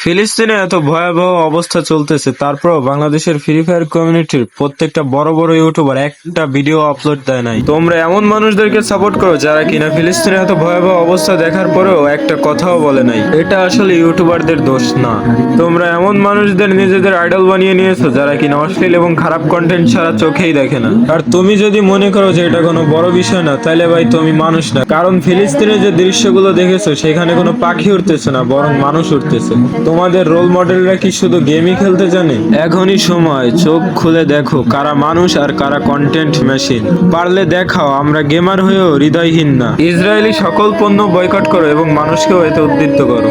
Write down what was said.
ফিলিস্তিনে এত ভয়াবহ অবস্থা চলতেছে, তারপরও বাংলাদেশের ফ্রি ফায়ার কমিউনিটির প্রত্যেকটা বড় বড় ইউটিউবার একটা ভিডিও আপলোড দেয় নাই। তোমরা এমন মানুষদেরকে সাপোর্ট করো যারা কিনা ফিলিস্তিনে এত ভয়াবহ অবস্থা দেখার পরেও একটা কথাও বলে নাই। এটা আসলে ইউটিউবারদের দোষ না। তোমরা এমন মানুষদের নিজেদের আইডল বানিয়ে নিয়েছো যারা কিনা অশ্লীল এবং খারাপ কন্টেন্ট ছাড়া চোখেই দেখে না। আর তুমি যদি মনে করো যে এটা কোনো বড় বিষয় না, তাহলে ভাই তুমি মানুষ না। কারণ ফিলিস্তিনে যে দৃশ্যগুলো দেখেছো সেখানে কোনো পাখি উঠতেছে না, বরং মানুষ উঠতেছে। তোমাদের রোল মডেলরা কি শুধু গেমই খেলতে জানে? এখনই সময়, চোখ খুলে দেখো কারা মানুষ আর কারা কন্টেন্ট মেশিন। পারলে দেখাও আমরা গেমার হয়েও হৃদয়হীন না। ইসরায়েলি সকল পণ্য বয়কট করো এবং মানুষকেও এতে উদ্বুদ্ধ করো।